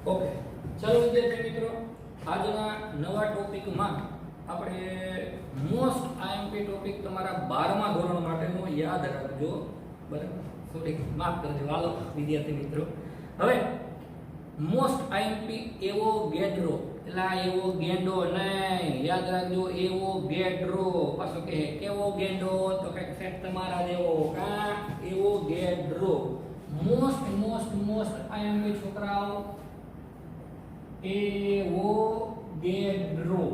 Okay, ચલો વિદ્યાર્થી મિત્રો, આજના નવા ટોપિકમાં આપણે મોસ્ટ આઈએમપી ટોપિક તમારા 12મા ધોરણ માટેનો યાદ રાખજો. બરાબર, થોડીક માફ કરજો હાલો વિદ્યાર્થી મિત્રો. હવે મોસ્ટ આઈએમપી એવો ગેડ્રો, એટલે એવો ગેંડો નહીં, યાદ રાખજો, એવો ગેડ્રો. પાછો કહે કેવો ગેંડો, તો કઈક ફેક્ટ તમારા જેવો, કા એવો ગેડ્રો. મોસ્ટ મોસ્ટ મોસ્ટ આઈએમપી છોકરાઓ, એવો ગેડ્રો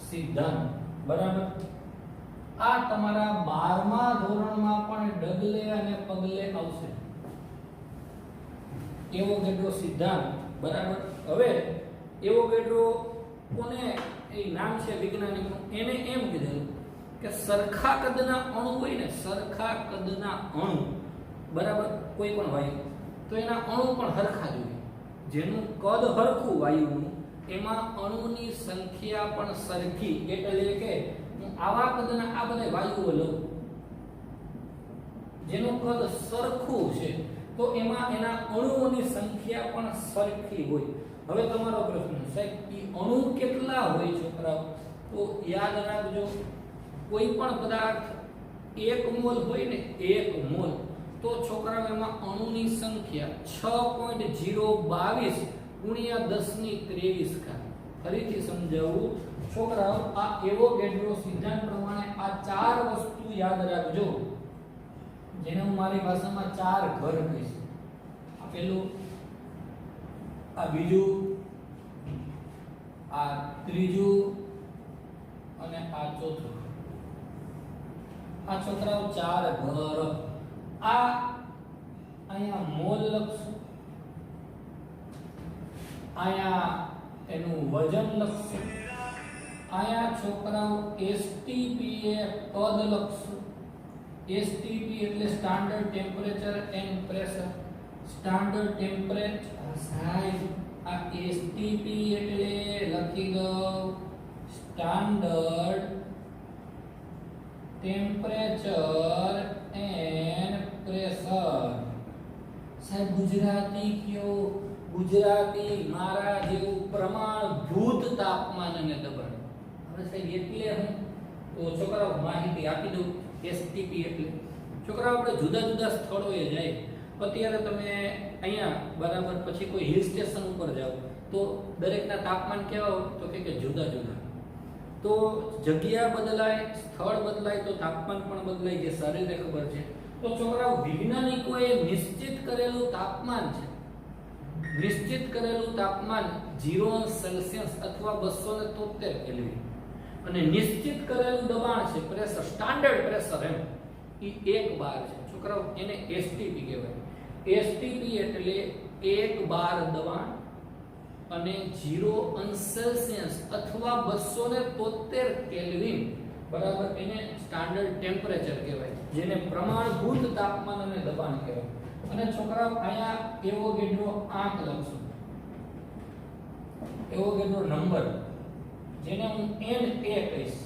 સિદ્ધાંત. બરાબર, આ તમારા 12મા ધોરણમાં પણ ડગલે અને પગલે આવશે, એવો ગેડ્રો સિદ્ધાંત. બરાબર, હવે એવો ગેડ્રો કોને, એ નામ છે વૈજ્ઞાનિકનું, એને એમ કીધેલું કે સરખા કદના અણુ હોય ને, સરખા કદના અણુ, બરાબર, કોઈ પણ વાયુ તો એના અણુ પણ હરખા જોઈએ. જેનું કદ હરખું વાયુનું, એમાં અણુની સંખ્યા પણ સરખી. એટલે કે હું આવા કદના આ બધા વાયુઓ લઉં, જેનું કદ સરખું છે, તો એમાં એના અણુઓની સંખ્યા પણ સરખી હોય. હવે તમારો પ્રશ્ન, સાહેબ એ અણુ કેટલા હોય છોકરાઓ? તો યાદ રાખજો, કોઈ પણ પદાર્થ 1 મોલ હોય ને, 1 મોલ, તો છોકરાઓ એમાં અણુની સંખ્યા 6.022 ગુણ્યા 1023 ઘાત. ફરીથી સમજાવું છોકરાઓ, આ એવોગેડ્રો સિદ્ધાંત પ્રમાણે આ 4 વસ્તુ યાદ રાખજો, જેને હું મારી ભાષામાં 4 ઘર કહીશ. આ પહેલું, આ બીજું, આ ત્રીજું અને આ ચોથું. આ છોકરાઓ 4 ઘર. આ અહીંયા મોલ લખશું, અહીંયા એનું વજન લખશું, અહીંયા છોકરાઓ એસટીપી એ પદ લખશું. એસટીપી એટલે standard temperature and pressure. Standard temperature size, આ એસટીપી એટલે લખી દો સ્ટાન્ડર્ડ ટેમ્પરેચર એન્ડ પ્રેશર. સાહેબ ગુજરાતી કયો? ગુજરાતી મારા જેવું પ્રમાણભૂત તાપમાન અને દબાણ. હવે સાહેબ એટલે હું તો છોકરાઓ માહિતી આપી દઉં. એસટીપી એટલે છોકરાઓ આપણે જુદા જુદા સ્થળોએ જાય. અત્યારે તમે અહીંયા બરાબર, પછી કોઈ હિલ સ્ટેશન ઉપર જાઓ તો દરેકના તાપમાન કેવા હોય? તો કે જુદા જુદા. તો જગ્યા બદલાય, સ્થળ બદલાય તો તાપમાન પણ બદલાય, જે શરીરને ખબર છે. તો છોકરાઓ વૈજ્ઞાનિકોએ નિશ્ચિત કરેલું તાપમાન છે, નિશ્ચિત કરેલું તાપમાન 0 સેલ્સિયસ અથવા 273 કેલ્વિન, અને નિશ્ચિત કરેલું દબાણ છે, પ્રેશર, સ્ટાન્ડર્ડ પ્રેશર એમ, એ 1 બાર છે છોકરાઓ. એને એસટીપી કહેવાય. એસટીપી એટલે 1 બાર દબાણ અને 0 સેલ્સિયસ અથવા 273 કેલ્વિન, બરાબર, એને સ્ટાન્ડર્ડ ટેમ્પરેચર કહેવાય, જેને પ્રમાણભૂત તાપમાન અને દબાણ કહેવાય. અને છોકરાઓ અહીંયા એવોગેડ્રો આંક લખશું, એવોગેડ્રો નંબર, જેને હું NA કહીશ.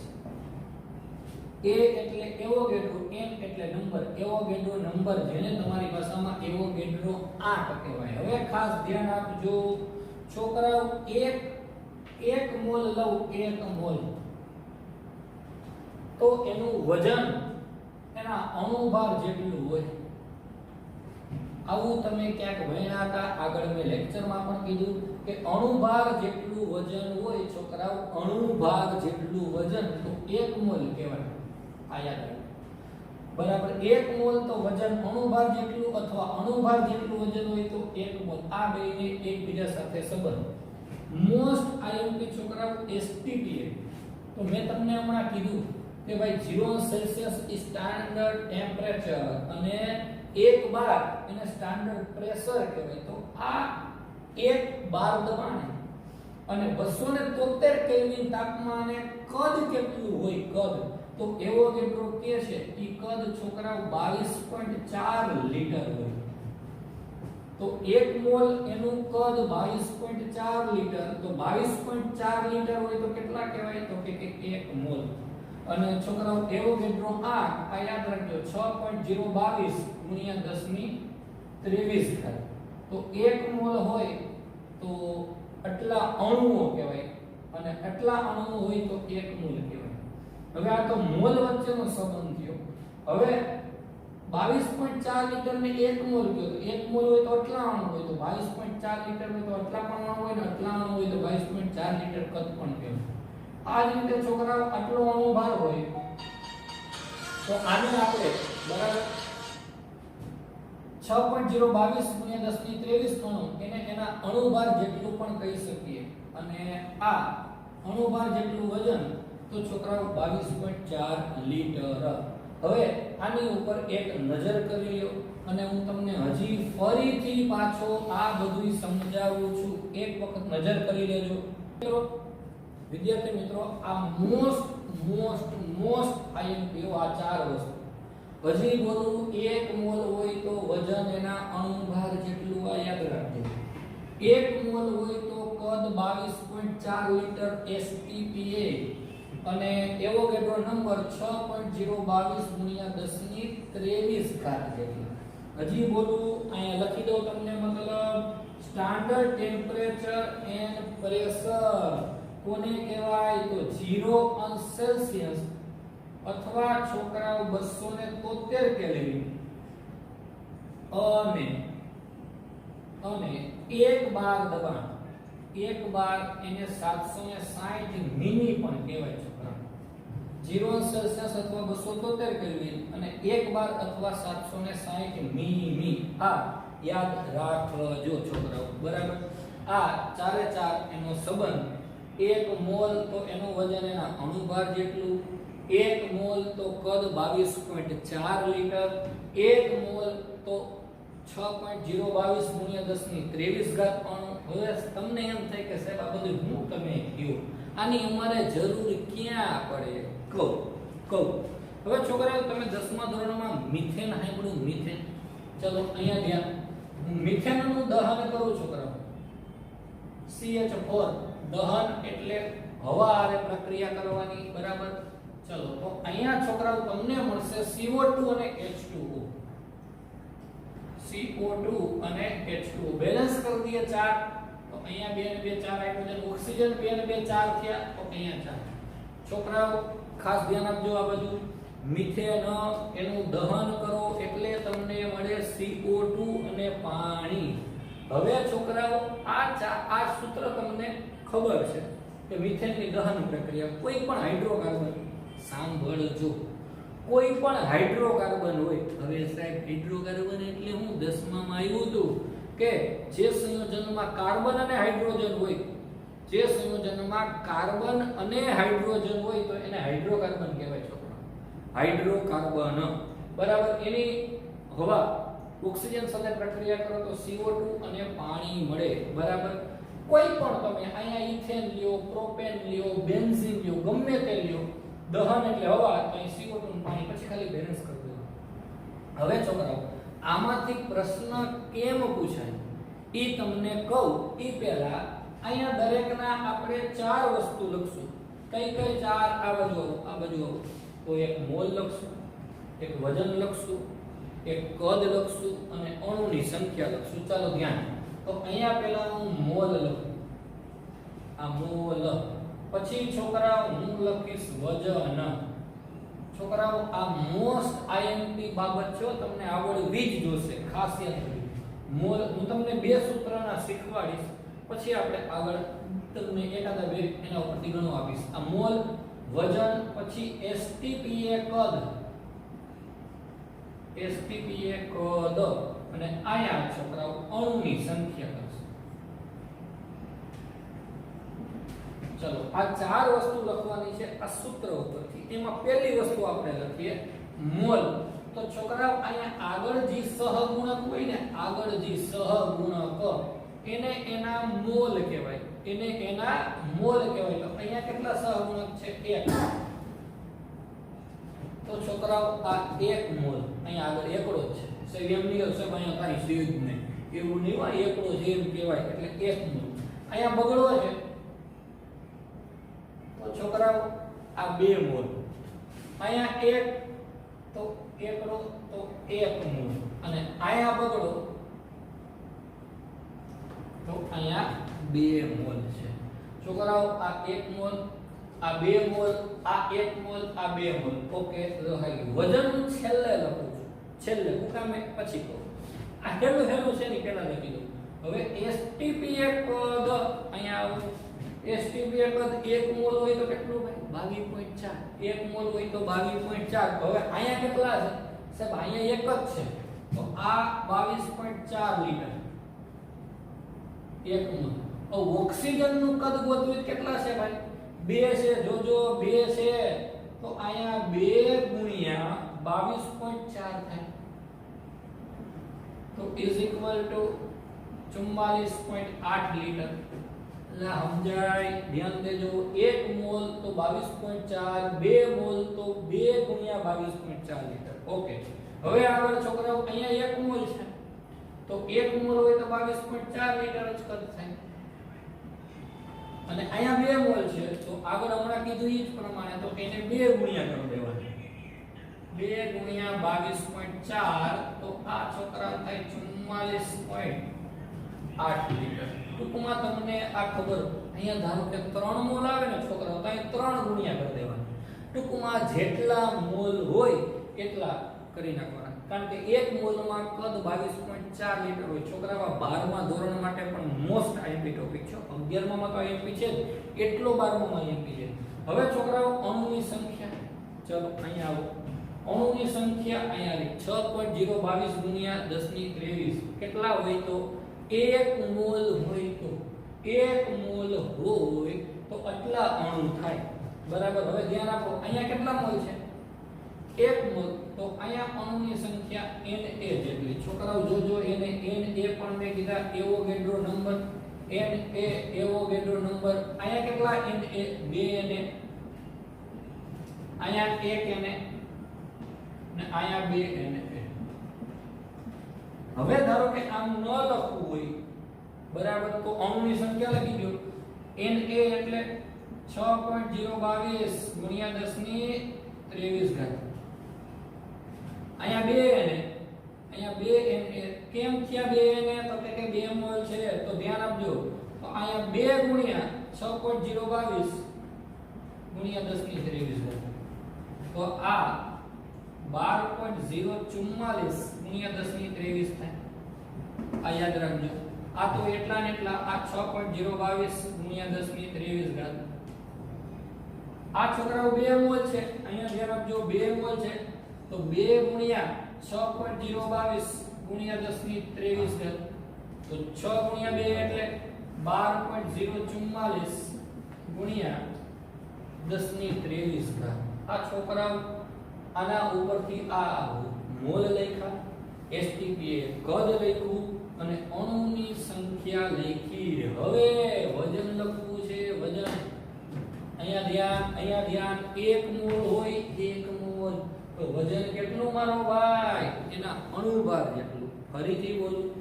A એટલે એવોગેડ્રો, N એટલે નંબર, એવોગેડ્રો નંબર, જેને તમારી ભાષામાં એવોગેડ્રો આંક કહેવાય. હવે ખાસ ધ્યાન આપજો છોકરાઓ, એક મોલ લઉં, 1 મોલ, તો એનું વજન એના અણુભાર જેટલું હોય. આવું તમે ક્યાંક ભણ્યા હતા, આગળ મેં લેક્ચરમાં પણ કીધું કે અણુભાર જેટલું વજન હોય છોકરાઓ, અણુભાર જેટલું વજન તો 1 મોલ કહેવાય. આ યાદ રાખો, બરાબર. 1 મોલ તો વજન અણુભાર જેટલું, અથવા અણુભાર જેટલું વજન હોય તો 1 મોલ. આ બેને એકબીજા સાથે સંબંધ. મોસ્ટ આઈએમપી છોકરાઓ એસટીપી, તો મેં તમને હમણાં કીધું કે ભાઈ 0 સેલ્સિયસ સ્ટાન્ડર્ડ ટેમ્પરેચર અને 1 બાર એને સ્ટાન્ડર્ડ પ્રેશર કહેવાય. તો આ 1 બાર દબાણે અને 273 કેલ્વિન તાપમાને કદ કેટલું હોય? કદ તો એવોગેડ્રો કે છે ઈ કદ છોકરાઓ 22.4 લીટર હોય. તો 1 મોલ એનું કદ 22.4 લીટર, તો 22.4 લીટર હોય તો કેટલા કહેવાય? તો કે 1 મોલ. અને છોકરાઓ એવોગેડ્રો આ યાદ રાખજો 6.022 ગુણ્યા 10 ની 23 થાય. તો 1 મોલ હોય તો આટલા અણુઓ કહેવાય અને આટલા અણુઓ હોય તો 1 મોલ કહેવાય. હવે આ તો મોલ વચ્ચેનો સંબંધ થયો. હવે 22.4 લિટર ને 1 મોલ કયો તો 1 મોલ હોય તો આટલા અણુ હોય તો 22.4 લિટર ને તો આટલા પણ અણુ હોય ને આટલા અણુ હોય તો 22.4 લિટર કદ પણ કહેવાય. આ જ રીતે છોકરાઓ આટલો અણુ ભાર હોય તો આને આપણે બરાબર 6.022 × 1023 અણુ એને એના અણુભાર જેટલું પણ કહી શકીએ અને આ અણુભાર જેટલું વજન તો છોકરાઓ 22.4 લિટર. હવે આની ઉપર એક નજર કરી લ્યો અને હું તમને હજી ફરીથી પાછો આ બધું સમજાવું છું. એક વખત નજર કરી લેજો વિદ્યાર્થી મિત્રો. આ મોસ્ટ આઈએમપી આ ચાર વસ્તુ. હજી બોલું 1 મોલ હોય તો વજન એના અણુભાર જેટલું આ યાદ રાખજો. 1 મોલ હોય તો કદ 22.4 લિટર STPA અને એવોગેડ્રો નંબર 6.022 × 1023 ઘાત જેટલો. હજી બોલું અહીંયા લખી દઉં તમને મતલબ સ્ટાન્ડર્ડ ટેમ્પરેચર એન્ડ પ્રેશર કોને કહેવાય તો 0 અંશ સેલ્સિયસ અથવા છોકરાઓ 273 કેલ્વિન અને 1 બાર દબાણ 1 બાર એને 760 મિલી પણ કહેવાય છોકરા. 0 અંશ સેલ્સિયસ અથવા 273 કેલ્વિન અને 1 બાર અથવા 760 મિલી. આ યાદ રાખજો છોકરાઓ બરાબર. આ ચારે ચાર એનો સંબંધ. 1 મોલ તો એનું વજન એના અણુભાર જેટલું, 1 મોલ તો કદ 22.4 લિટર, 1 મોલ તો 6.022 × 1023 ઘાત અણુ. હવે તમને એમ થાય કે સાહેબ આ બધું હું તમે કયો આની અમારે જરૂર ક્યાં પડે કહું. હવે છોકરાઓ તમે 10મા ધોરણમાં મિથેન સાંભળ્યું? મિથેન. ચલો અહીંયા ધ્યાન. મિથેનનું દહન કરું છોકરાઓ. CH4 દહન એટલે હવા આરે પ્રક્રિયા કરવાની બરાબર. ચલો તો અહીંયા છોકરાઓ તમને મળશે CO2 અને H2O. CO2 અને H2O બેલેન્સ કરી દઈએ 4 તો અહીંયા 2 ને 2 4 હાઇડ્રોજન ઓક્સિજન 2 ને 2 4 થયા તો અહીંયા 4. છોકરાઓ ખાસ ધ્યાન આપજો આ બધું. મિથેન એનું દહન કરો એટલે તમને મળે CO2 અને પાણી. હવે છોકરાઓ આ સૂત્ર તમને ખબર છે કે મિથેનની દહન પ્રક્રિયા કોઈ પણ હાઇડ્રોકાર્બન સાંભળજો. કોઈ પણ હાઇડ્રોકાર્બન હોય. હવે સાહેબ હાઇડ્રોકાર્બન એટલે હું 10માં આવ્યું હતું કે જે સંયોજનમાં કાર્બન અને હાઇડ્રોજન હોય, જે સંયોજનમાં કાર્બન અને હાઇડ્રોજન હોય તો એને હાઇડ્રોકાર્બન કહેવાય છોકરા. હાઇડ્રોકાર્બન બરાબર. એની હવા ઓક્સિજન સાથે પ્રક્રિયા કરો તો CO2 અને પાણી મળે બરાબર. કોઈ પણ તમે અહીંયા ઇથેન લ્યો, પ્રોપેન લ્યો, બેન્ઝીન લ્યો, ગમે તે લ્યો, દહન એટલે હવા તો અહીં CO2 અને પાણી પછી ખાલી બેલેન્સ કરી દેવાનું. હવે છોકરાઓ આમાંથી પ્રશ્ન કેમ પૂછાય એ તમને કહું એ પહેલા અહીંયા દરેકના આપણે 4 વસ્તુ લખશું. કઈ 4? આ બાજુ તો એક મોલ લખશું, એક વજન લખશું, એક કદ લખશું અને અણુની સંખ્યા લખશું. ચાલો ધ્યાન. તો અહીંયા પહેલા હું મોલ લખું. આ મોલ. પછી છોકરાઓ હું લખીશ વજન. છોકરાઓ આ મોસ્ટ આઈએમપી બાબત છે, તમને આવડવી જ જોશે. ખાસ યાદ રાખજો. મોલ હું તમને 2 સૂત્રના શીખવાડીશ પછી આપણે આગળ તમને એકાદા 2 એના ઉપરથી ગણો આપીશ. આ મોલ, વજન, પછી STPA કદ. STPA કદ અને આયા છોકરાઓ અણુની સંખ્યા કરશે. ચલો આ 4 વસ્તુ લખવાની છે આ સૂત્ર ઉપરથી. એમાં પહેલી વસ્તુ આપણે લખીએ મોલ. તો છોકરાઓ અહીંયા આગળ જે સહગુણક હોય ને, આગળ જે સહગુણક એને એના મોલ કહેવાય. એને એના મોલ કહેવાય. તો અહીંયા કેટલા સહગુણક છે? 1. તો છોકરાઓ આ 1 મોલ અહીંયા આગળ એકડો જ છે. સેમ ની અક્ષર અહીંયા કાઈ સેજ નહીં. એવું નહીં હોય એકડો છે એમ કહેવાય એટલે 1 મોલ. અહીંયા બગડો છે તો છોકરાઓ આ 2 મોલ. અહીંયા 1 તો એકડો તો 1 મોલ અને અહીંયા બગડો તો અહીંયા 2 મોલ છે છોકરાઓ આ 1 મોલ આ 2 મોલ આ 1 મોલ આ 2 મોલ ઓકે રહી ગયું વજન છેલ્લે લખું છું છેલ્લે હું કામે પછી કહું આ હેલું હેલું છે ને પહેલા લખી દઉં હવે એસટીપીએ પદ અહીંયા આવું એસટીપીએ પદ 1 મોલ હોય તો કેટલું ભાઈ 22.4 1 મોલ હોય તો 22.4 હવે અહીંયા કેટલા છે સાહેબ અહીંયા એક જ છે તો આ 22.4 લીટર 1 મોલ હવે ઓક્સિજન નું કદ ગોતવું કેટલા છે ભાઈ 2 છે જોજો 2 છે તો અહીંયા 2 ગુણ્યા 22.4 થાય તો ઇઝ ઇક્વલ ટુ 44.8 લીટર એટલે સમજાય ધ્યાન દેજો 1 મોલ તો 22.4 2 મોલ તો 2 ગુણ્યા 22.4 લીટર ઓકે હવે આગળ છોકરાઓ અહીંયા 1 મોલ છે તો 1 મોલ હોય તો 22.4 લીટર જ કદ થાય અને અહીંયા 2 મોલ છે તો આગળ હમણાં કીધું એ જ પ્રમાણે તો એને 2 ગુણ્યા કરી દેવાના 2 ગુણ્યા 22.4 તો આ છોકરા થાય 44.8 લીટર ટૂંકમાં તમને આ ખબર અહીંયા ધારો કે 3 મોલ આવે ને છોકરાઓ તો અહીં 3 ગુણ્યા કરી દેવાના ટૂંકમાં જેટલા મોલ હોય એટલા કરી નાખવાના કારણ કે 1 મોલમાં કદ 22.4 લીટર હોય છોકરાઓ 12મા ધોરણ માટે પણ મોસ્ટ આઈએમપી ટોપિક છે 11માં તો આઈએમપી છે એટલો 12માં આઈએમપી છે હવે છોકરાઓ અણુની સંખ્યા ચલો અહીંયા આવો અણુની સંખ્યા અહીંયા આવી 6.022 ગુણ્યા 10 ની 23 કેટલા હોય તો 1 મોલ હોય તો 1 મોલ હોય તો આટલા અણુ થાય બરાબર હવે ધ્યાન આપો અહીંયા કેટલા મોલ છે 1 મોલ તો અહીંયા અણુની સંખ્યા Na જેટલી છોકરાઓ જોજો એને Na પણ મેં કીધા Avogadro number Na Avogadro number અહીંયા કેટલા Na 2 Na અહીંયા 1 Na ને અહીંયા 2 Na હવે ધારો કે આમ ન લખવું હોય બરાબર તો અણુની સંખ્યા લખી દો Na એટલે 6.022 ગુણ્યા 10 ની 23 ઘાત અહીંયા 2 Na કેમ થયા 2 Na તો કે 2 મોલ છે તો ધ્યાન આપજો તો અહીંયા 2 ગુણ્યા 6.022 ગુણ્યા 10 ની 23 ઘાત તો આ 12.044 ગુણ્યા 10 ની 23 થાય આ યાદ રાખજો આ તો એટલા ને એટલા આ 6.022 ગુણ્યા 10 ની 23 ઘાત આ છોકરાઓ 2 મોલ છે અહીંયા ધ્યાન આપજો 2 મોલ છે તો 2 ગુણ્યા 6.022 ગુણ્યા 10 ની 23 ઘાત તો 6 ગુણ્યા 2 એટલે 12.044 ગુણ્યા 10 ની 23 ઘાત આ છોકરાઓ આના ઉપરથી આ મોલ લખ્યા એસટીપી કદ લખ્યું અને અણુની સંખ્યા લખી હવે વજન લખવું છે વજન અહીંયા ધ્યાન 1 મોલ હોય 1 મોલ તો વજન કેટલું મારો ભાઈ એના અણુભાર જેટલું ફરીથી બોલું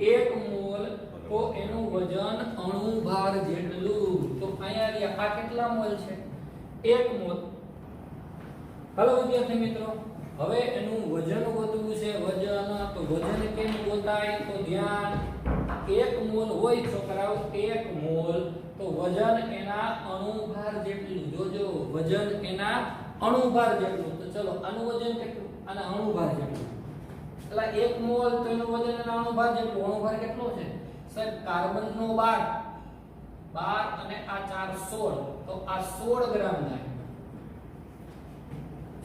1 મોલ તો એનું વજન અણુભાર જેટલું તો અહીંયા આ કેટલા મોલ છે 1 મોલ હાલો વિદ્યાર્થી મિત્રો હવે એનું વજન ગોતવું છે વજન તો વજન કેમ ગોતાય તો ધ્યાન 1 મોલ હોય છોકરાઓ 1 મોલ તો વજન એના અણુભાર જેટલું જોજો વજન એના અણુભાર જેટલું તો ચલો આનું વજન કેટલું આના અણુભાર જેટલું એટલે 1 મોલ તો એનું વજન એના અણુભાર જેટલું અણુભાર કેટલો છે સાહેબ કાર્બનનો 12 અને આ 4 16 તો આ 16 ગ્રામ થાય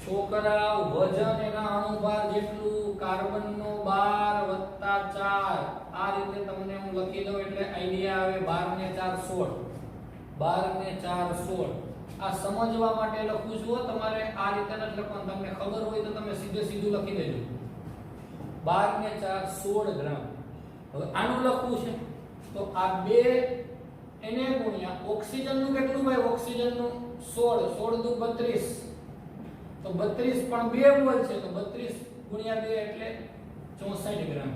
છોકરાઓ વજન એના અણુભાર જેટલું કાર્બનનો 12 4 આ રીતે તમને હું લખી દઉં એટલે આઈડિયા આવે 12 ને 4 16 12 ને 4 16 આ સમજવા માટે લખું છું તમારે આ રીતે ન લખવાનું તમને ખબર હોય તો તમે સીધું લખી દેજો 12 ને 4 16 ગ્રામ હવે આનું લખવું છે તો આ 2 એને ગુણ્યા ઓક્સિજન નું કેટલું ભાઈ ઓક્સિજન નું 16 16 દુ 32 તો 32 પણ 2 મોલ છે તો 32 ગુણ્યા 2 એટલે 64 ગ્રામ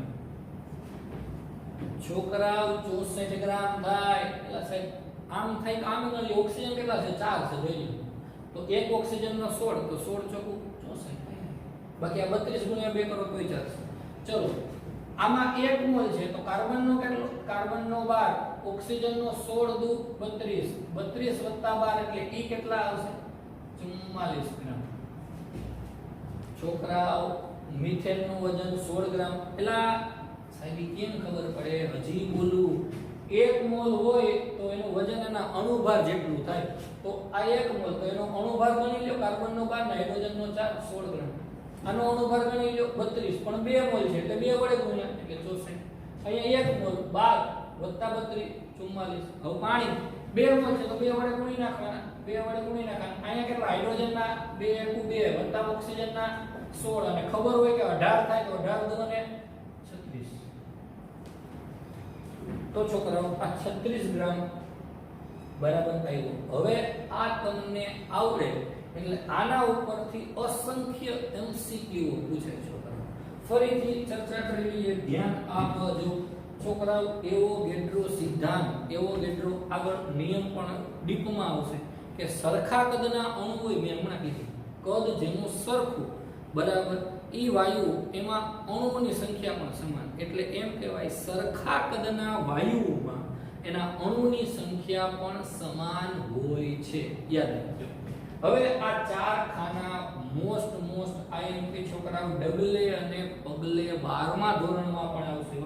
છોકરાઓ 64 ગ્રામ થાય એટલે સાહેબ આમ થાય આમ ન ઓક્સિજન કેટલા છે 4 છે જોઈ લો તો એક ઓક્સિજન નો 16 તો 16 ચોકું 64 બાકી આ 32 ગુણ્યા 2 કરો તોય ચાલશે ચલો આમાં 1 મોલ છે તો કાર્બનનો કેટલો? કાર્બનનો 12, ઓક્સિજનનો 16 દુ 32, 32 + 12 એટલે ઈ કેટલા આવશે? 44 ગ્રામ. છોકરાઓ મિથેનનું વજન 16 ગ્રામ. એલા સાહેબ કેમ ખબર પડે? હજી બોલું. 1 મોલ હોય તો એનું વજન એના અણુભાર જેટલું થાય. તો આ 1 મોલ તો એનો અણુભાર ગણી લ્યો, કાર્બનનો 12 નાઇટ્રોજનનો 4, 16 ગ્રામ. આનો અણુભાર ગણી લ્યો 32, પણ 2 મોલ છે એટલે 2 વડે ગુણ્યા એટલે 64. અહીંયા 1 મોલ 12 + 32 44. હવે પાણી 2 મોલ છે તો 2 વડે ગુણી નાખવાના, 2 વડે ગુણી નાખવાના. અહીંયા કેટલા? હાઇડ્રોજનના 2 * 2 વત્તા ઓક્સિજનના 16 અને ખબર હોય કે 18 થાય તો 18 × 36. તો છોકરાઓ આ 36 ગ્રામ બરાબર આવ્યું. હવે આ તમને આવડે એટલે આના ઉપરથી અસંખ્ય એમસીક્યુ પૂછે છોકરાઓ. ફરીથી ચર્ચા કરી લઈએ, ધ્યાન આપજો છોકરાઓ. એવોગેડ્રો સિદ્ધાંત, એવોગેડ્રો આગળ નિયમ પણ ડીપમાં આવશે કે સરખા કદના અણુ હોય, મેં હમણાં કીધું કદ જેનું સરખું બરાબર ઈ વાયુ એમાં અણુઓની સંખ્યા પણ સમાન, એટલે એમ કહેવાય સરખા કદના વાયુઓમાં એના અણુની સંખ્યા પણ સમાન હોય છે. યાદ રાખજો. હવે આ 4 ખાના મોસ્ટ આઈએમપી છોકરાઓ ડબલે અને પગલે 12મા ધોરણમાં પણ આવશે.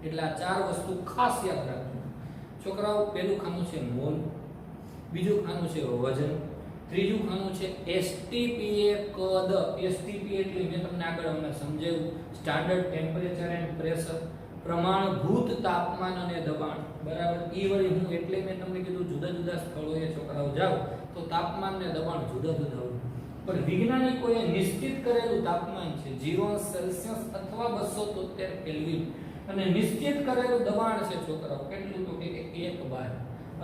એટલે આ 4 વસ્તુ ખાસ યાદ રાખજો છોકરાઓ. પહેલું ખાનું છે મોલ, બીજું ખાનું છે વજન, ત્રીજું ખાનું છે એસટીપીએ કદ. એસટીપી એટલે મેં તમને આગળ હમણાં સમજાવ્યું, સ્ટાન્ડર્ડ ટેમ્પરેચર એન્ડ પ્રેશર, પ્રમાણભૂત તાપમાન અને દબાણ બરાબર. ઈ વળી હું એટલે મેં તમને કીધું જુદા જુદા સ્થળોએ છોકરાઓ જાઓ તો તાપમાન ને દબાણ જુદા જુદા હોય, પણ વૈજ્ઞાનિકોએ નિશ્ચિત કરેલું તાપમાન છે 0 સેલ્સિયસ અથવા 273 કેલ્વિન, અને નિશ્ચિત કરેલું દબાણ છે છોકરાઓ કેટલું? તો કે 1 બાર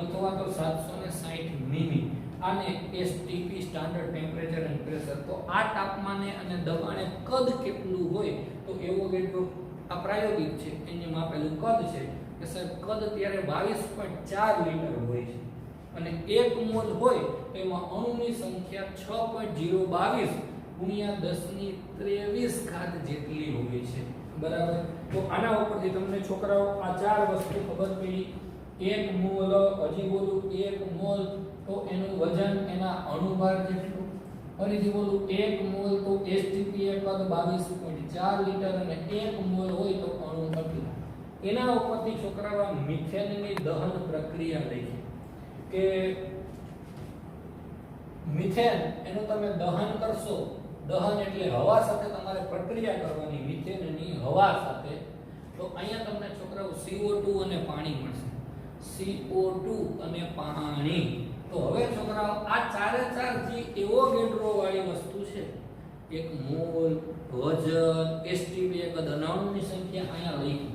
અથવા તો 760 મિલી. આને STP standard temperature and pressure. તો આ તાપમાને અને દબાણે કદ કેટલું હોય તો એવોગેડ્રો આ પ્રાયોગિક છે, એને માપેલું કદ છે કે સાહેબ કદ ત્યારે 22.4 લીટર હોય છે, અને 1 મોલ હોય તો એમાં અણુની સંખ્યા 6.022 ગુણ્યા 10⁻23 જેટલી હોય છે બરાબર. તો આના ઉપરથી તમને છોકરાઓ આ 4 વસ્તુ ખબર પડી. 1 મોલ, હજી બોલું 1 મોલ તો એનું વજન એના અણુભાર જેટલું. ફરીથી બોલું 1 મોલ તો એસટીપી કદ 22.4 લીટર, અને 1 મોલ હોય તો અણુ કેટલા. એના ઉપરથી છોકરાઓ મિથેનની દહન પ્રક્રિયા લઈ કે મિથેન એનું તમે દહન કરશો. દહન એટલે હવા સાથે તમારે પ્રક્રિયા કરવાની મિથેનની હવા સાથે. તો અહીંયા તમને છોકરાઓ CO2 અને પાણી મળશે. CO2 અને પાણી. તો હવે છોકરાઓ આ 4 જે એવોગેડ્રો વાળી વસ્તુ છે, 1 મોલ, વજન, એસટીપી કદ, અણુની સંખ્યા અહીંયા લખી.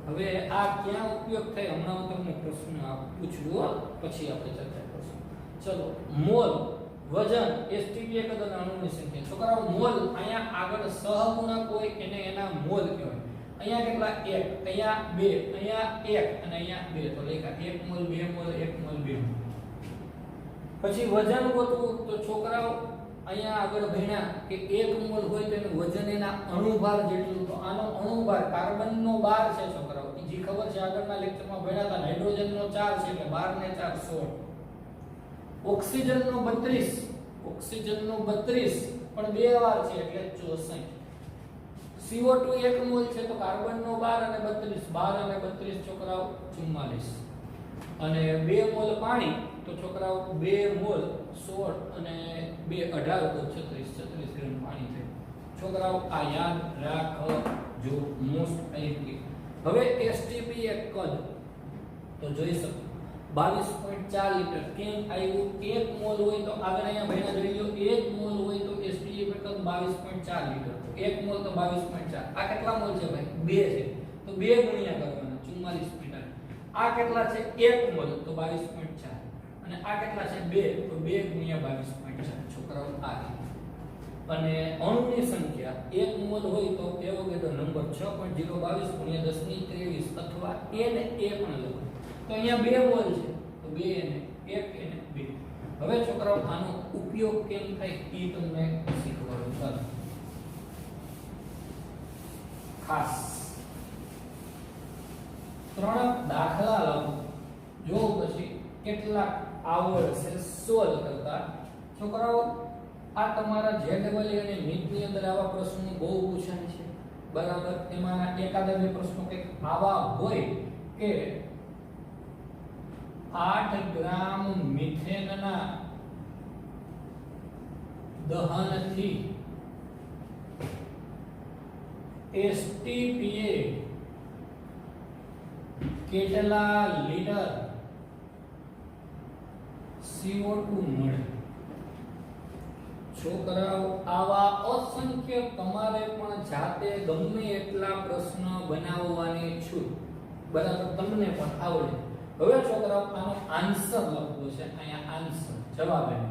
હવે આ ક્યાં ઉપયોગ થાય હમણાં હું તમને પ્રશ્ન પૂછું, પછી આપણે ચર્ચા કરશું. ચલો, મોલ, વજન, એસટીપી કદ અને અણુની સંખ્યા. છોકરાઓ મોલ અહીંયા આગળ સહગુણક હોય એને એના મોલ કહેવાય. અહીંયા કેટલા? 1, અહીંયા 2, અહીંયા 1 અને અહીંયા 2. તો લખ્યા 1 મોલ, 2 મોલ, 1 મોલ, 2 મોલ. પછી વજન ગોતવું તો છોકરાઓ અહીંયા આગળ ભણ્યા કે 1 મોલ હોય તો એનું વજન એના અણુભાર જેટલું. તો આનો અણુભાર કાર્બનનો 12 છે છોકરાઓ, જે ખબર છે આગળના લેક્ચરમાં ભણ્યા હતા. નાઇટ્રોજનનો 4 છે એટલે 12 ને 4 16. ઓક્સિજનનો 32, ઓક્સિજનનો 32 પણ 2 વાર છે એટલે 64. CO2 1 મોલ છે તો કાર્બનનો 12 અને 32, 12 અને 32 છોકરાઓ 44. અને 2 મોલ પાણી તો છોકરાઓ 2 મોલ 16 અને 2 18 તો 36 ગ્રામ પાણી છે છોકરાઓ. આ યાદ રાખજો, મોસ્ટ આઈએમપી. હવે એસટીપી કદ તો જોઈ શકો 22.4 લીટર. કેમ આવ્યું? 1 મોલ હોય તો આગળ અહીંયા ભેણા જોઈ લો, 1 મોલ હોય તો એસટીપી કદ 22.4 લીટર. 1 મોલ તો 22.4. આ કેટલા મોલ છે ભાઈ? 2 છે તો 2 ગુણ્યા કરવાના 44 મીટર. આ કેટલા છે? 1 મોલ તો 22.4, અને આ કેટલા છે? 2 તો 2 ગુણ્યા 22.4 છોકરાઓ આ. અને અણુની સંખ્યા 1 મોલ હોય તો એવોગેડ્રો નંબર 6.022 ગુણ્યા 10⁻23 અથવા a ને a પણ લખો. તો અહીંયા 2 મોલ છે તો 2 અને 1 અને 2. હવે છોકરાઓ આનો ઉપયોગ કેમ થાય એ તમને શીખવાડું. ચાલો ખાસ ત્રણ દાખલા લખો જો પછી કેટલા આવડશે સોલ્વ કરતા છોકરાઓ આ તમારા જેડબલ અને નીટની અંદર આવા પ્રશ્નો બહુ પૂછાય છે બરાબર એમાંના એકાદા બે પ્રશ્નો કંઈક આવા હોય કે 8 ગ્રામ મિથેનના દહનથી એસટીપીએ કેટલા લીટર CO2 મળે છોકરાઓ આવા અસંખ્ય તમારે પણ જાતે ગમે એટલા પ્રશ્ન બનાવવાની છૂટ બરાબર તમને પણ આવડે હવે છોકરાઓ આનો આન્સર લખવો છે અહીંયા આન્સર જવાબ એનો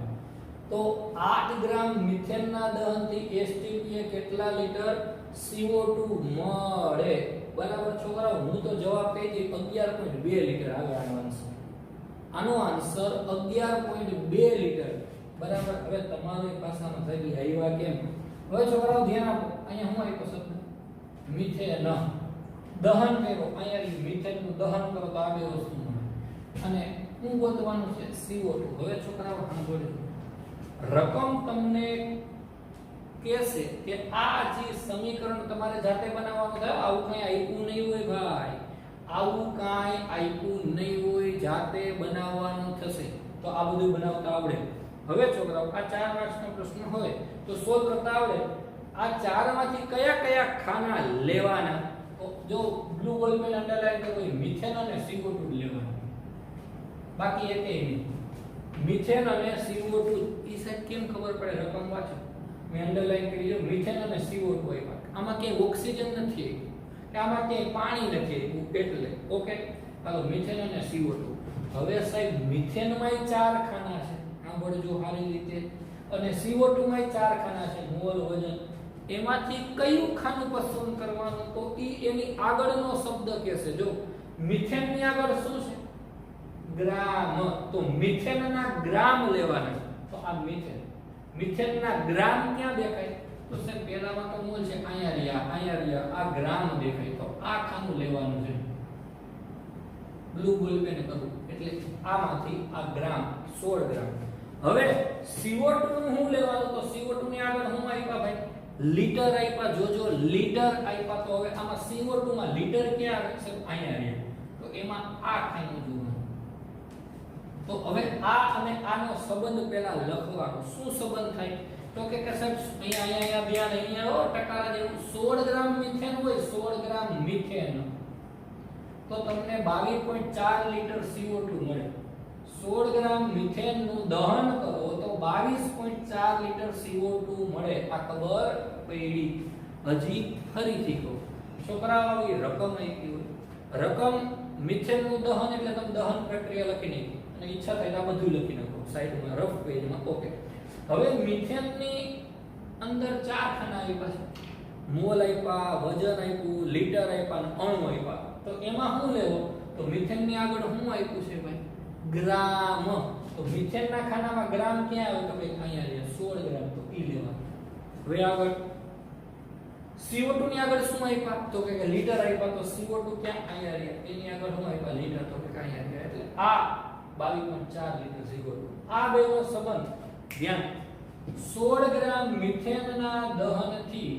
તો 8 ગ્રામ મિથેનના દહનથી એસટીપીએ કેટલા લીટર CO2 મળે બરાબર છોકરાઓ હું તો જવાબ કહી દઈ 11.2 લીટર આવે આનો આન્સર 11.2 લીટર બરાબર હવે તમારી ભાષામાં થઈ આવ્યા કેમ હવે છોકરાઓ ધ્યાન આપો અહીંયા હું આપ્યો શબ્દ મિથેન દહન કરો અહીંયા મિથેનનું દહન કરો તો આ બે વસ્તુ મળે અને હું ગોતવાનું છે CO2 હવે છોકરાઓ સાંભળો રકમ તમને કહેશે કે આ જે સમીકરણ તમારે જાતે બનાવવાનું થાય આવું કઈ આપ્યું નહીં હોય ભાઈ આવું કાઈ આપ્યું નહીં હોય જાતે બનાવવાનું થશે તો આ બધું બનાવતા આવડે હવે છોકરાઓ આ 4 માર્ક્સનો પ્રશ્ન હોય તો સોલ્વ કરતા આવડે આ 4 માંથી કયા કયા ખાના લેવાના તો જો બ્લુ બોલ પેન અંડરલાઈન કરો મિથેન અને CO2 લેવાના બાકી એકેય નહીં મિથેન અને CO2 ઈ સાહેબ કેમ ખબર પડે રકમ વાંચો મેં અંડરલાઈન કરી દો મિથેન અને CO2 આપ્યા આમાં કે ઓક્સિજન નથી કે આમાં કે પાણી નથી એટલે ઓકે હાલો મિથેન અને CO2 હવે સાહેબ મિથેનમાં 4 ખાના છે સાંભળજો સારી રીતે અને CO2 માં 4 ખાના છે મોલ વજન એમાંથી કયું ખાનું પસંદ કરવાનું તો ઈ એની આગળનો શબ્દ કહેશે જો મિથેન ની આગળ શું છે ગ્રામ તો મિથેનના ગ્રામ લેવાના તો આ મિથેનના ગ્રામ ક્યાં દેખાય તો સાહેબ પહેલામાં તો મોલ છે અહીંયા રહ્યા આ ગ્રામ દેખાય તો આ ખાનું લેવાનું છે બ્લુ બોલ પેન કરું એટલે આમાંથી આ ગ્રામ 16 ગ્રામ હવે CO2 નું હું લેવાનું તો CO2 ની આગળ હું આપ્યા ભાઈ લીટર આપ્યા જોજો લીટર આપ્યા તો હવે આમાં CO2 માં લીટર ક્યાં આવે છે અહીંયા રહ્યા તો એમાં આ ખાનું જોવાનું તો હવે આ અને આનો સંબંધ પહેલા લખવાનો શું સંબંધ થાય તો કે સાહેબ અહીંયા ધ્યાન અહીંયા ટકારા જેવું 16 ગ્રામ મિથેન હોય 16 ગ્રામ મિથેન તો તમને 22.4 લીટર CO2 મળે 16 ગ્રામ મિથેન નું દહન કરો તો 22.4 લીટર CO2 મળે આ ખબર પડી હજી ફરીથી કહો છોકરાઓ આવી રકમ આપી હોય રકમ મિથેન નું દહન એટલે તમે દહન પ્રક્રિયા લખી નાખી અને ઈચ્છા થાય તો આ બધું લખી નાખો સાઈડમાં રફ પેજમાં ઓકે હવે મિથેન ની અંદર 4 ખાના આપ્યા છે મોલ આપ્યા વજન આપ્યું લીટર આપ્યા અને અણુ આપ્યા તો એમાં શું લેવો તો મિથેન ની આગળ શું આપ્યું છે ભાઈ ગ્રામ તો મિથેન ના ખાનામાં ગ્રામ ક્યાં આવે તો ભાઈ અહીંયા છે 16 ગ્રામ તો ઈ લેવાનું હવે આગળ CO2 ની આગળ શું આપ્યા તો કે લીટર આપ્યા તો CO2 ક્યાં અહીંયા રહ્યા એની આગળ શું આપ્યા લીટર તો કે અહીંયા રહ્યા એટલે આ 22.4 લીટર CO2 આ બેનો સંબંધ ધ્યાન 16 ગ્રામ મિથેનના દહનથી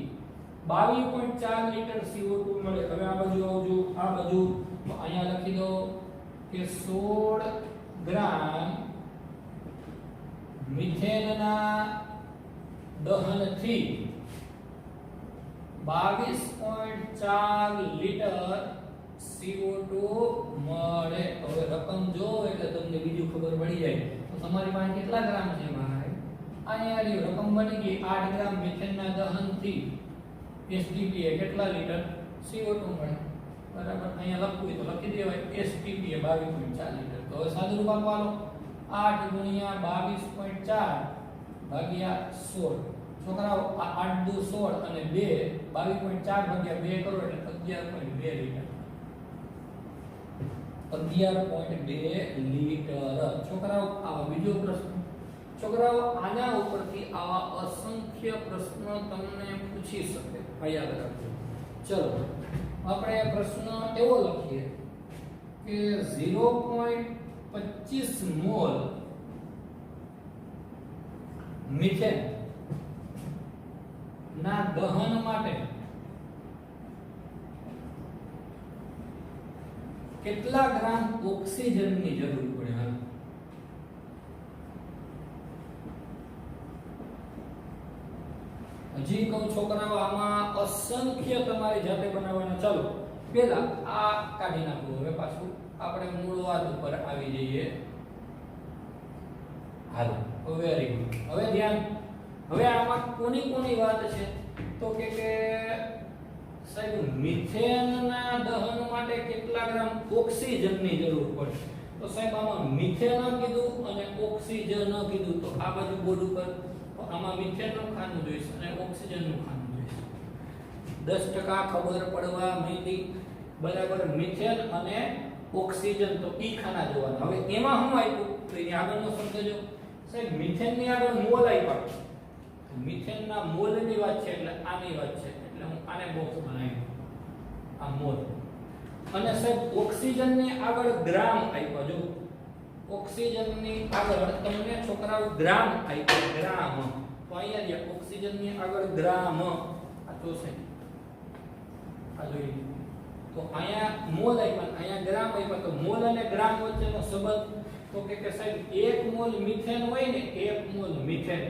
22.4 લીટર CO2 મળે હવે આ બાજુ આવજો આ બાજુ તો અહીંયા લખી દો કે 16 ગ્રામ મિથેનના દહનથી 22.4 લીટર CO2 મળે હવે રકમ જો એટલે તમને બીજું ખબર પડી જાય તો તમારી પાસે કેટલા ગ્રામ છે ભાઈ અહીંયા રકમ બની ગઈ 8 ગ્રામ મિથેનના દહનથી એસટીપીએ કેટલા લીટર CO2 મળે બરાબર અહીંયા લખવું તો લખી દેવાય એસટીપીએ 22.4 લીટર તો હવે સાદું રૂપ આપવાનો 8 ગુણ્યા 22.4 ભાગ્યા 16 છોકરાઓ આ 8 દુ 16 અને 2 22.4 ભાગ્યા 2 કરો એટલે 11.2 લીટર 11.2 લીટર છોકરાઓ આ બીજો પ્રશ્ન છોકરાઓ આના ઉપરથી આવા અસંખ્ય પ્રશ્નો તમને પૂછી શકે યાદ રાખજો ચલો આપણે પ્રશ્ન એવો લખીએ કે 0.25 મોલ મિથેન ના દહન માટે કેટલા ગ્રામ ઓક્સિજનની જરૂર પડે? હાલ હજી કહું છોકરાઓ, આમાં અસંખ્ય તમારી જાતે બનાવવાના. ચાલો પહેલા આ કાઢી નાખો. હવે પાછું આપણે મૂળ વાત ઉપર આવી જઈએ. હાલો વેરી ગુડ. હવે ધ્યાન, હવે આમાં કોની વાત છે? તો કે સાહેબ મિથેનના દહન માટે કેટલા ગ્રામ ઓક્સિજનની જરૂર પડે? તો સાહેબ આમાં મિથેન કીધું અને ઓક્સિજન કીધું, તો આ બાજુ બોર્ડ ઉપર આમાં મિથેનનું ખાનું જોઈશે અને ઓક્સિજનનું ખાનું જોઈશે. 10% ખબર પડવા માંડી, બરાબર. મિથેન અને ઓક્સિજન તો ઈ ખાના જોવાના. હવે એમાં શું આપ્યું તો એની આગળનો સમજો સાહેબ. મિથેનની આગળ મોલ આપ્યા, મિથેનના મોલની વાત છે એટલે આની વાત છે, એટલે હું આને બોક્સ બનાવ્યું, આ મોલ. અને સાહેબ ઓક્સિજનની આગળ ગ્રામ આપ્યા. જો ઓક્સિજનની આગળ તમને છોકરાઓ ગ્રામ આપ્યા, ગ્રામ. તો અહીંયા ઓક્સિજનની આગળ ગ્રામ આ તો છે, આ જોઈ. તો અહીંયા મોલ આપ્યા, અહીંયા ગ્રામ આપ્યા. તો મોલ અને ગ્રામ વચ્ચેનો સંબંધ તો કે સાહેબ 1 મોલ મિથેન હોય ને, 1 મોલ મિથેન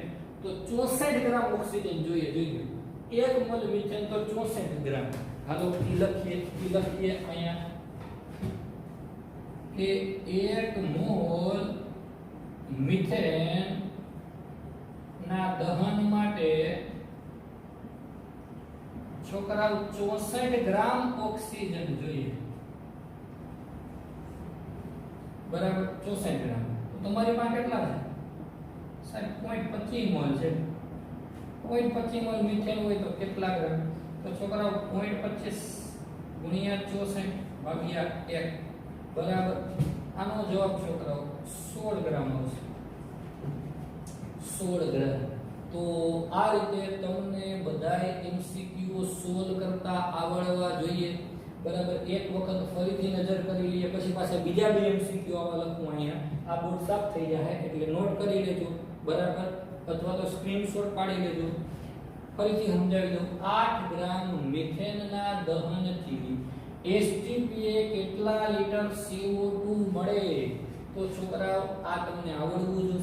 તો 64 ગ્રામ ઓક્સિજન જોઈએ. 1 મોલ મિથેન તો 64 ગ્રામ. હાલો ઈ લખીએ અહીંયા કે 1 મોલ મિથેન ના દહન માટે છોકરાઓ 64 ગ્રામ ઓક્સિજન જોઈએ. બરાબર, 64 ગ્રામ. તો તમારી પાસે કેટલા છે સાહેબ? 0.25 મોલ છે. 0.25 મોલ મિથેન હોય તો કેટલા ગ્રામ? તો છોકરાઓ 0.25 ગુણ્યા 64 ભાગ્યા 1, બરાબર. આનો જવાબ છોકરાઓ 16 ગ્રામ આવશે. 16 ગ્રામ. તો આ રીતે તમને બધાય એમસીક્યુ સોલ્વ કરતા આવડવા જોઈએ, બરાબર. એક વખત ફરીથી નજર કરી લઈએ, પછી પાછા બીજા બે એમસીક્યુ આવા લખું અહીંયા. આ બોર્ડ સાફ થઈ જાય એટલે નોટ કરી લેજો, બરાબર, અથવા તો સ્ક્રીનશોટ પાડી લેજો. ફરીથી સમજાવી દઉં. 8 ગ્રામ મિથેનના દહનથી એસટીપીએ કેટલા લિટર CO2 મળે? તો છોકરાઓ આ તમને આવડવું જોઈએ.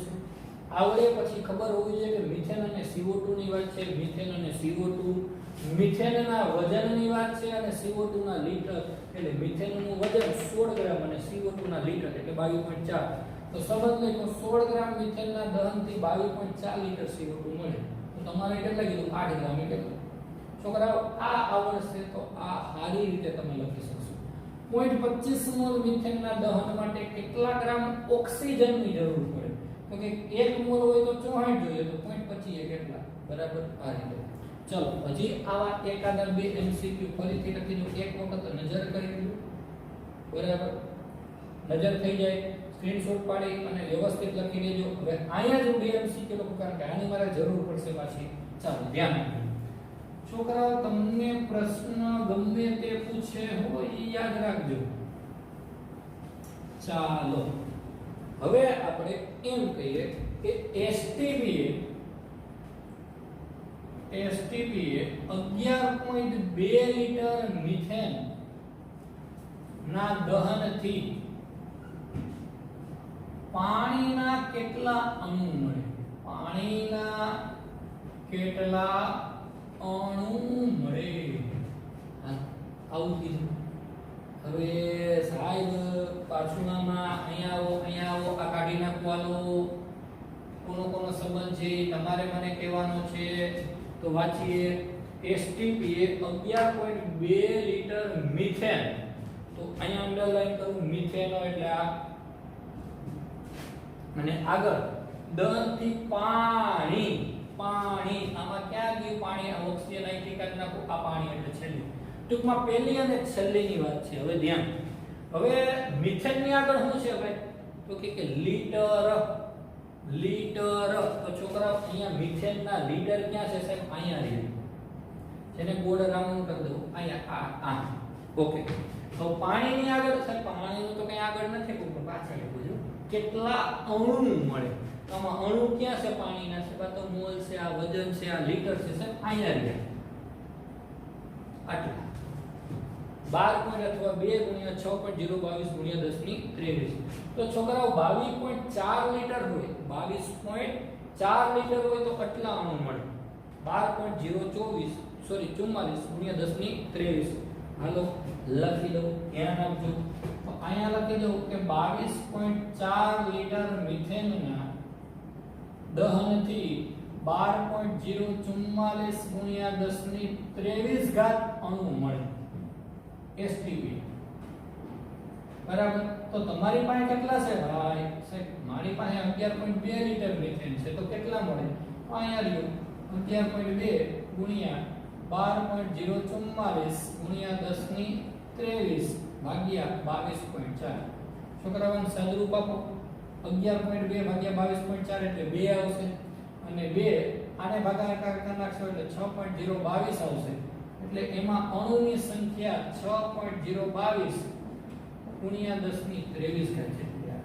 આવડે પછી ખબર હોવી જોઈએ કે મિથેન અને CO2 ની વાત છે. મિથેન અને CO2, મિથેનના વજનની વાત છે અને CO2 ના લીટર. એટલે મિથેનનું વજન 16 ગ્રામ અને CO2 ના લીટર એટલે 22.4. તો સંબંધ લખો 16 ગ્રામ મિથેનના દહનથી 22.4 લીટર CO2 મળે. તો તમારે કેટલા કીધું? 8 ગ્રામ. એટલે છોકરાઓ આ આવડશે તો આ સારી રીતે તમે લખી શકશો. 0.25 મોલ મિથેનના દહન માટે કેટલા ગ્રામ ઓક્સિજનની જરૂર પડે? તો કે 1 મોલ હોય તો 64 જોઈએ, તો 0.25 એ કેટલા? બરાબર, આ રીતે. ચલો હજી આવા એકાદા બે એમસીક્યુ ફરીથી લખી દો. એક વખત નજર કરી લો, બરાબર. નજર થઈ જાય, સ્ક્રીનશોટ પાડી અને વ્યવસ્થિત લખી લેજો. હવે અહીંયા જ બે એમસીક્યુ લખું કારણ કે આની મારે જરૂર પડશે પાછી. ચાલો ધ્યાન આપજો છોકરાઓ. તમને પ્રશ્ન ગમે તે પૂછે હોય એ યાદ રાખજો. ચાલો હવે આપણે એમ કહીએ કે એસટીપીએ 11.2 લીટર મિથેન ના દહનથી પાણીના કેટલા અણુ મળે? પાણીના કેટલા અણુ મળે? આવું કીધું. હવે સાહેબ પાછુંમાં અહીંયા આવો આ કાઢી નાખવાનો. કોનો સંબંધ છે તમારે મને કહેવાનો છે. તો વાંચીએ. એસટીપીએ 11.2 લીટર મિથેન. તો અહીંયા અંડરલાઈન કરું મિથેન એટલે આ, અને આગળ દહનથી પાણી. આમાં ક્યાં ગયું પાણી? આ ઓક્સિજન અહીંથી કાઢી નાખો. આ પાણી એટલે છેલ્લું. ટૂંકમાં પહેલી અને છેલ્લીની વાત છે. હવે ધ્યાન. હવે મિથેનની આગળ શું છે ભાઈ? તો કે લીટર. તો છોકરાઓ અહીંયા મિથેનના લીટર ક્યાં છે સાહેબ? અહીંયા છે. જેને ગોળ રાઉન્ડ કરી દો અહીંયા આ ઓકે તો પાણીની આગળ છે પાણીનું તો કઈ આગળ નથી પણ પાછળ લખું કેટલા અણુ મળે આમાં અણુ ક્યાં છે પાણીના છે તો મોલ છે આ વજન છે આ લીટર છે સાહેબ અહીંયા રહ્યા આટલા 12 પોઈન્ટ અથવા 2 ગુણ્યા 6.022 ગુણ્યા 10 ની 23 તો છોકરાઓ 22.4 લીટર હોય 22.4 લીટર હોય તો કેટલા અણુ મળે 12.024 સોરી 44 ગુણ્યા 10 ની 23 હાલો લખી દો ધ્યાન આપજો તો અહીંયા લખી દો કે 22.4 લીટર મિથેનના દહનથી 12.044 ગુણ્યા 10 ની 23 ઘાત અણુ મળે એસટીપી બરાબર તો તમારી પાસે કેટલા છે ભાઈ સાહેબ મારી પાસે 11.2 લીટર મિથેન છે તો કેટલા મળે અહીંયા લ્યો 11.2 ગુણ્યા 12.044 ગુણ્યા 10 ની 23 ભાગ્યા 22.4 છોકરાઓને સાદુરૂપ આપો 11.2 ભાગ્યા 22.4 એટલે 2 આવશે અને 2 આને ભાગાકાર કરી નાખશો એટલે 6.022 આવશે એટલે એમાં અણુની સંખ્યા 6.022 ગુણ્યા 10 ની 23 ઘાત જેટલી આવે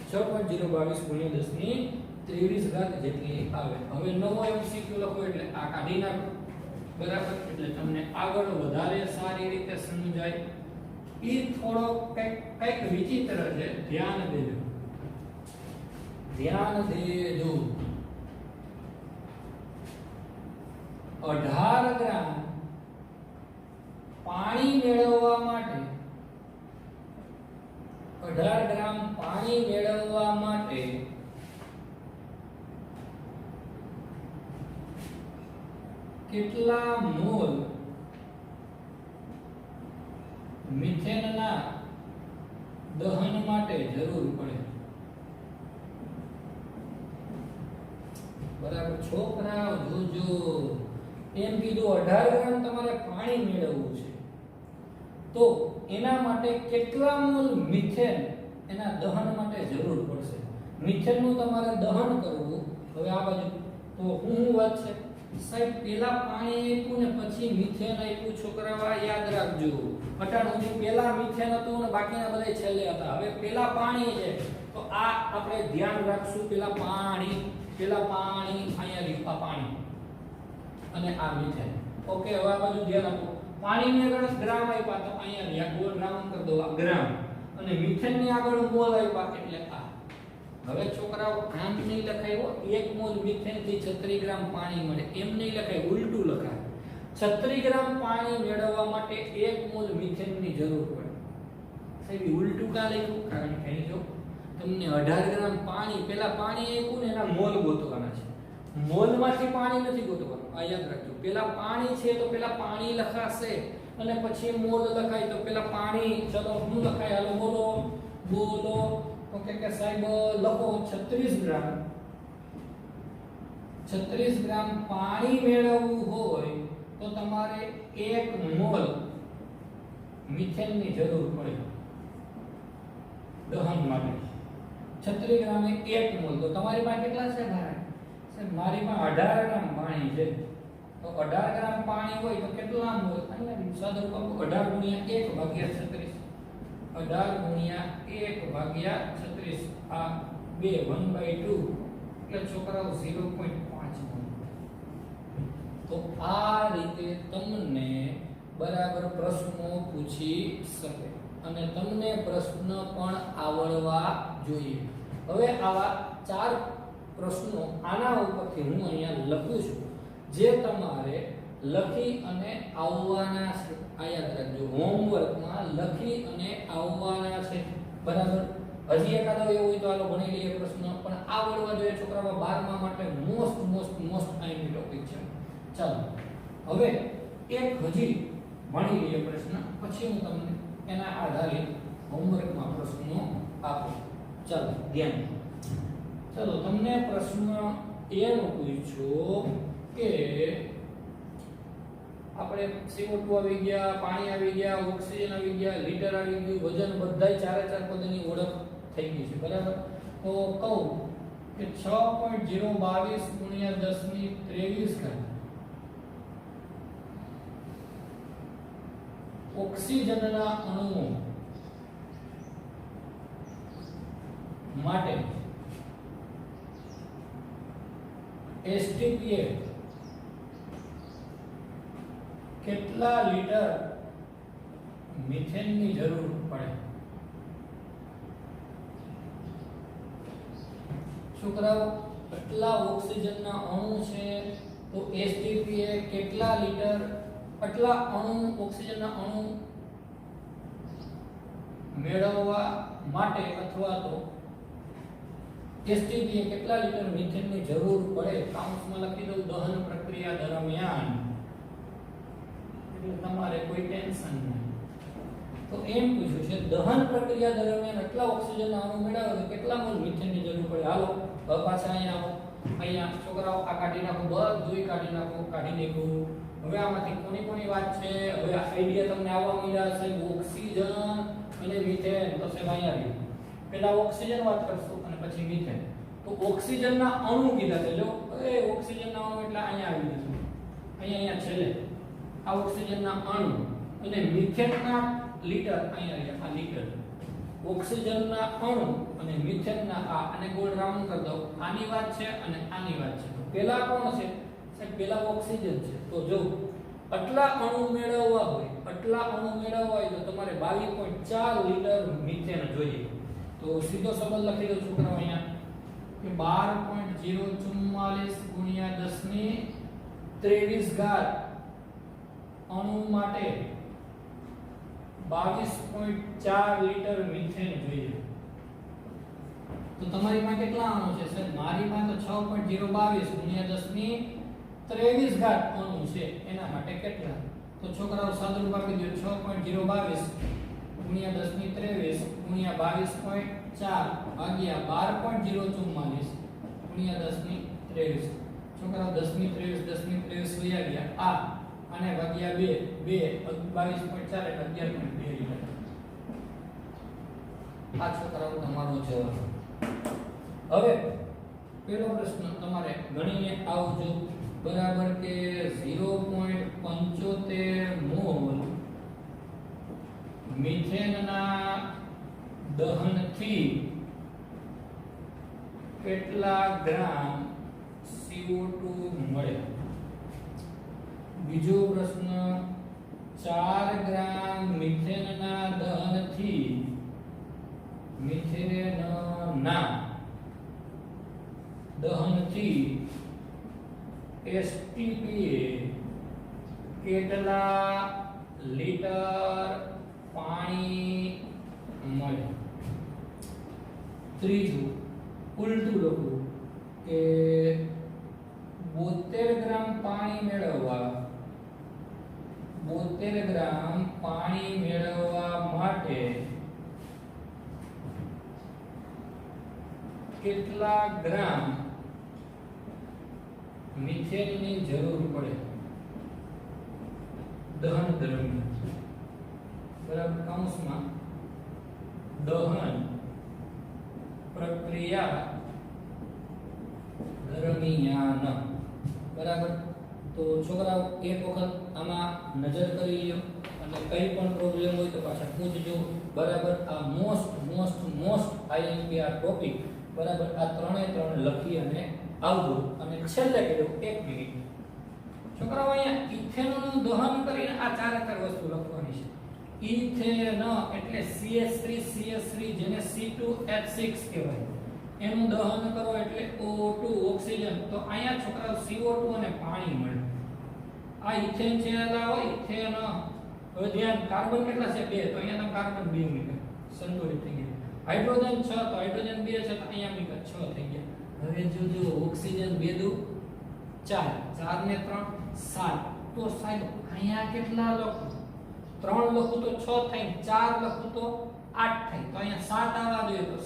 6.022 ગુણ્યા 10 ની 23 ઘાત જેટલી આવે હવે નવો એમસીક્યુ લખો એટલે આ કાઢી નાખો બરાબર એટલે તમને આગળ વધારે સારી રીતે સમજાય ઈ થોડો કઈક વિચિત્ર છે ધ્યાન દેજો 18 ગ્રામ પાણી મેળવવા માટે 18 ગ્રામ પાણી મેળવવા માટે કેટલા મોલ મિથેનના દહન માટે જરૂર પડે બરાબર છોકરાઓ જોજો એમ કીધું 18 ગ્રામ તમારે પાણી મેળવવું છે તો એના માટે કેટલા મોલ મિથેન એના દહન માટે જરૂર પડશે મિથેનનું તમારે દહન કરવું હવે આ બાજુ તો હું વાત છે સાહેબ પેલા પાણી આપ્યું ને પછી મિથેન આપ્યું છોકરાઓ યાદ રાખજો 18 સુધી પેલા મિથેન હતું ને બાકીના બધા છેલ્લે હતા હવે પેલા પાણી છે તો આ આપણે ધ્યાન રાખશું પેલા પાણી અહીંયા લીપા પાણી અને આ મિથેન ઓકે હવે આ બાજુ ધ્યાન આપો પાણીની આગળ ગ્રામ આપ્યા તો અહીંયા લ્યા ગોળ રાઉન્ડ કરી દો આ ગ્રામ અને મિથેનની આગળ મોલ આપ્યા એટલે આ હવે છોકરાઓ આમ નહીં લખાયો 1 મોલ મિથેન થી 36 ગ્રામ પાણી મળે એમ નહીં લખાય ઉલટું લખાય 36 ગ્રામ પાણી મેળવવા માટે 1 મોલ મિથેન ની જરૂર પડે સાહેબ ઉલટું કા લખ્યું કારણ કે જો તમને 18 ગ્રામ પાણી પેલા પાણી આપ્યું ને એના મોલ ગોતવાના છે મોલમાંથી પાણી નથી ગોતવાનું આ યાદ રાખજો પેલા પાણી છે તો પેલા પાણી લખાશે અને પછી મોલ લખાય તો પેલા પાણી ચલો શું લખાય હાલો બોલો ઓકે કે સાહેબ લખો 36 ગ્રામ પાણી મેળવવું હોય તો તમારે 1 મોલ મિથેનની જરૂર પડે દહન માટે 36 ગ્રામે 1 મોલ તો તમારી પાસે કેટલા છે ભાઈ સાહેબ મારી પાસે 18 ગ્રામ પાણી છે તો 18 ગ્રામ પાણી હોય તો કેટલા મોલ અહીંયા સાદું કામ 18 ગુણ્યા 1 ભાગ્યા 36 18 ગુણ્યા 1 ભાગ્યા 36 આ 2 1/2 એટલે છોકરાઓ 0.5 તો આ રીતે તમને બરાબર પ્રશ્નો પૂછી શકે અને તમને પ્રશ્ન પણ આવડવા જોઈએ હવે આવા 4 પ્રશ્નો આના ઉપરથી હું અહીંયા લખું છું જે તમારે લખી અને આવવાના છે આ યાદ રાખજો હોમવર્કમાં લખી અને આવવાના છે બરાબર હજી એકાદો એવો હોય તો આલો ભણી લઈએ પ્રશ્ન પણ આવડવા જોઈએ છોકરાઓ 12મા માટે મોસ્ટ આઈએમપી ટોપિક છે ચાલો હવે એક હજી ભણી લઈએ પ્રશ્ન પછી હું તમને એના આધારે હોમવર્કમાં પ્રશ્નો આપું ચાલો ધ્યાન ચાલો તમને પ્રશ્ન એનો પૂછ્યો કે આપણે CO2 આવી ગયા પાણી આવી ગયા ઓક્સિજન આવી ગયા લીટર આવી ગયું વજન બધાય ચારે ચાર પદની ઓળખ થઈ ગઈ છે બરાબર તો કહું કે 6.022 * 10 ની 23 ઘાત ઓક્સિજનના અણુઓ માટે STPA કેટલા લીટર મિથેનની જરૂર પડે? છોકરાઓ આટલા ઓક્સિજનના અણુ છે તો STPA કેટલા લીટર આટલા અણુ ઓક્સિજનના અણુ મેળવવા માટે અથવા તો STPA કેટલા લીટર મિથેનની જરૂર પડે? કાઉન્સમાં લખી દઉં દહન પ્રક્રિયા દરમિયાન, એટલે તમારે કોઈ ટેન્શન નહીં. તો એમ પૂછ્યું છે દહન પ્રક્રિયા દરમિયાન આટલા ઓક્સિજનના અણુ મેળવે તો કેટલા મોલ મિથેનની જરૂર પડે? હાલો હવે પાછા અહીંયા આવો. અહીંયા છોકરાઓ આ કાઢી નાખો, બધુંય કાઢી નાખો, કાઢી નાખું. હવે આમાંથી કોની વાત છે? હવે આઈડિયા તમને આવવા મળ્યા છે ઓક્સિજન અને મિથેન. તો સાહેબ અહીંયા આવી પહેલા ઓક્સિજન વાત કરશું અને પછી મિથેન. તો ઓક્સિજનના અણુ કીધા છે. જો એ ઓક્સિજનના અણુ એટલે અહીંયા આવી જશે, અહીંયા છેલ્લે આ ઓક્સિજનના અણુ અને મિથેનના લીટર અહીંયા આ લીટર. ઓક્સિજનના અણુ અને મિથેનના આને ગોળ રાઉન્ડ કરી દો. આની વાત છે અને આની વાત છે. તો પહેલા કોણ છે? સાહેબ પહેલા ઓક્સિજન છે. તો જો આટલા અણુ મેળવવા હોય, આટલા અણુ મેળવવા હોય તો તમારે 22.4 લીટર મિથેન જોઈએ. તો સીધો સંબંધ લખી દો છોકરાઓ અહીંયા કે 12.044 ગુણ્યા 1023 અણુ માટે 22.4 લીટર મિથેન જોઈએ. તો તમારી પાસે કેટલા અણુ છે? સર મારી પાસે તો 6.022 ગુણ્યા 1023 અણુ છે. એના માટે કેટલા? તો છોકરાઓ સાદુરૂપ આપી દો 6.022 ગુણ્યા 1023 ગુણ્યા 22.4 ભાગ્યા 12.044 ગુણ્યા 1023. છોકરાઓ 1023 વયા ગયા આ અને ભાગ્યા 2 22.4 એટલે 11.2 લીટર. આ છોકરાઓ તમારો જવાબ. હવે પેલો પ્રશ્ન તમારે ગણીને આવજો બરાબર કે 0.75 મોલ મિથેનના દહનથી કેટલા ગ્રામ CO2 મળે? બીજો પ્રશ્ન 4 ગ્રામ મિથેનના દહનથી STPA કેટલા લીટર પાણી મળે? ત્રીજું ઉલટું લખું કે 72 ગ્રામ પાણી મેળવવા 72 ગ્રામ પાણી મેળવવા માટે કેટલા ગ્રામ મિથેનની જરૂર પડે દહન દરમિયાન? બરાબર કૌંસમાં દહન પ્રક્રિયા દરમિયાન. બરાબર. તો છોકરાઓ એક વખત આમાં નજર કરી લો અને કઈ પણ પ્રોબ્લેમ હોય તો પાછા પૂછજો. બરાબર. આ મોસ્ટ આઈએમપી ટોપિક. બરાબર. આ ત્રણે લખી અને આવજો. અને છેલ્લે કીધું 1 મિનિટ છોકરાઓ અહીંયા ઇથેનોલનું દહન કરીને આ ચારે વસ્તુ લખવાની છે. ઇથેન એટલે CH3 જેને C2H6 કહેવાય, એનું દહન કરો એટલે O2 ઓક્સિજન. તો અહીંયા છોકરાઓ CO2 અને પાણી મળે. આ ઇથેન છે એટલે ઇથેન. હવે ધ્યાન કાર્બન કેટલા છે? 2. તો અહીંયા તમે કાર્બન 2 મૂક્યા, સંતુલિત થઈ ગયા. હાઇડ્રોજન 6 તો હાઇડ્રોજન 2 છે તો અહીંયા મૂક્યા 6 થઈ ગયા. હવે જો ઓક્સિજન 2 દુ 4, 4 ને 3 7. તો સાહેબ અહીંયા કેટલા લખું? 3 લખું તો 6 થાય, 4 લખું તો 8 થાય. તો અહીંયા 7 આવવા જોઈએ તો 3.5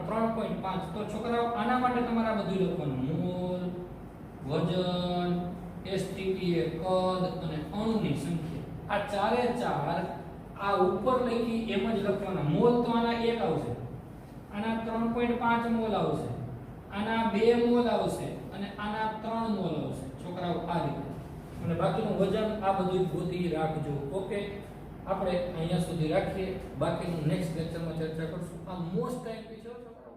3.5. તો છોકરાઓ આના માટે તમારે બધું લખવાનું. મોલ, વજન, STPA કદ અને અણુની સંખ્યા. આ ચારે ચાર આ ઉપર લખી એમ જ લખવાના. મોલ તો આના 1 આવશે, આના 3.5 મોલ આવશે, આના 2 મોલ આવશે અને આના 3 મોલ આવશે. છોકરાઓ આ રીતે અને બાકીનું વજન આ બધું ગોતી રાખજો. ઓકે, આપણે અહીંયા સુધી રાખીએ. બાકીનું નેક્સ્ટ લેક્ચરમાં ચર્ચા કરશું. આ મોસ્ટ ટાઈમ છે છોકરાઓ.